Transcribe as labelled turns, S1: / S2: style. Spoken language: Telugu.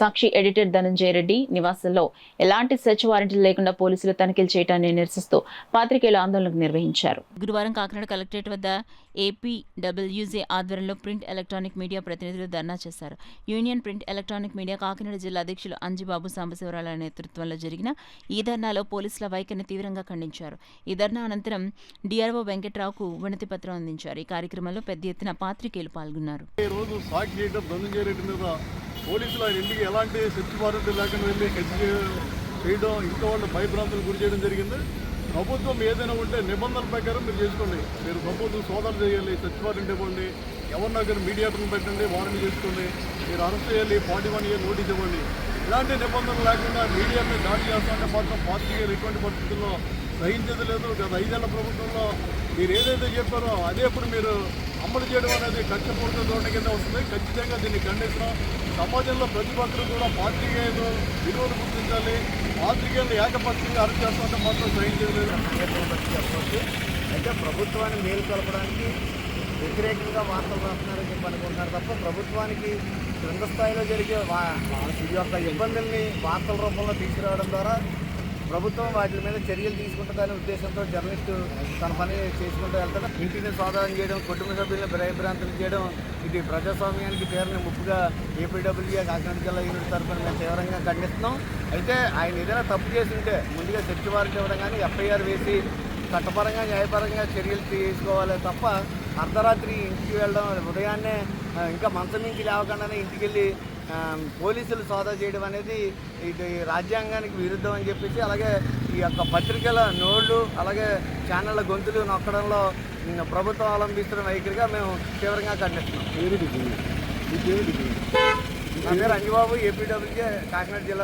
S1: సాక్షి ఎడిటర్ ధనంజయ రెడ్డి నివాసంలో ఎలాంటి సెర్చ్ వారెంట్లు లేకుండా పోలీసులు తనిఖీలు చేయడాన్ని నిరసిస్తూ పాత్రికేయులు ఆందోళన నిర్వహించారు. గురువారం కాకినాడ కలెక్టరేట్ వద్ద ఏపీడబ్ల్యూజే ఆధ్వర్యంలో ప్రింట్ ఎలక్ట్రానిక్ మీడియా ప్రతినిధులు ధర్నా చేశారు. Union print electronic media Kakinada జిల్లా అధ్యక్షులు అంజిబాబు సాంబశివరాల నేతృత్వంలో జరిగిన ఈ ధర్నాలో పోలీసుల వైఖరిని తీవ్రంగా ఖండించారు. ఈ ధర్నా అనంతరం డిఆర్ఓ వెంకట్రావుకు వినతి పత్రం అందించారు. ఈ కార్యక్రమంలో పెద్ద ఎత్తున పాత్రికేయులు పాల్గొన్నారు.
S2: పోలీసులు ఆయన ఇంటికి ఎలాంటి సెర్చ్ వారెంట్ లేకుండా వెళ్ళి చేయడం, ఇంట్లో వాళ్ళు భయభ్రాంతులు గురి చేయడం జరిగింది. ప్రభుత్వం ఏదైనా ఉంటే నిబంధనల ప్రకారం మీరు చేసుకోండి. మీరు ప్రభుత్వం సోదాలు చేయాలి, సెర్చ్ వారెంట్ ఇవ్వండి, ఎవరిన దగ్గర మీడియాటర్ని పెట్టండి, వారెంట్ చేసుకోండి, మీరు అరెస్ట్ చేయాలి, 41 years నోటీస్ ఇవ్వండి. ఇలాంటి నిబంధనలు లేకుండా మీడియాని దాడి చేస్తామంటే మాత్రం పార్టీగా ఎటువంటి పరిస్థితుల్లో సహించేది లేదు. గత 5 ఏళ్ల ప్రభుత్వంలో మీరు ఏదైతే చెప్పారో అదే ఇప్పుడు మీరు అమలు చేయడం అనేది కక్షపూరిత ధోరణి కింద వస్తుంది. ఖచ్చితంగా దీన్ని ఖండిస్తున్నాం. సమాజంలో ప్రతి ఒక్కరు కూడా పాత్రికేయులు విలువలు గుర్తించాలి. పాత్రికేయులు ఏకపక్షంగా అరెస్ట్ చేస్తామంటే మాత్రం సహించేది లేదు.
S3: చెప్పవచ్చు. అయితే ప్రభుత్వాన్ని మేలు కలపడానికి వ్యతిరేకంగా వార్తలు రాస్తున్నారని చెప్పి అనుకుంటున్నారు తప్ప ప్రభుత్వానికి క్రింద స్థాయిలో జరిగే ఈ యొక్క ఇబ్బందుల్ని వార్తల రూపంలో తీసుకురావడం ద్వారా ప్రభుత్వం వాటి మీద చర్యలు తీసుకుంటుందనే ఉద్దేశంతో జర్నలిస్టు తన పని చేసుకుంటూ వెళ్తాడు. ఇంటిని సోదానం చేయడం, కుటుంబ సభ్యులను భయభ్రాంతులు చేయడం ఇది ప్రజాస్వామ్యానికి తీరని ముప్పుగా ఏపీడబ్ల్యూఏ కాకినాడ జిల్లా యూనిట్ తరఫున మేము తీవ్రంగా ఖండిస్తున్నాం. అయితే ఆయన ఏదైనా తప్పు చేసి ఉంటే ముందుగా సెర్చ్ వారెంట్ ఇవ్వడం కానీ ఎఫ్ఐఆర్ వేసి చట్టపరంగా న్యాయపరంగా చర్యలు తీసుకోవాలి తప్ప అర్ధరాత్రి ఇంటికి వెళ్ళడం, ఉదయాన్నే ఇంకా మంచం నుంచి లేవకుండానే ఇంటికి వెళ్ళి పోలీసులు సోదా చేయడం అనేది ఇది రాజ్యాంగానికి విరుద్ధం అని చెప్పేసి, అలాగే ఈ యొక్క పత్రికల నోళ్లు అలాగే ఛానళ్ళ గొంతులు నొక్కడంలో ప్రభుత్వం అవలంబిస్తున్న వైఖరిగా మేము తీవ్రంగా ఖండిస్తున్నాం. నా పేరు అంజిబాబు, ఏపీడబ్ల్యూజే కాకినాడ జిల్లా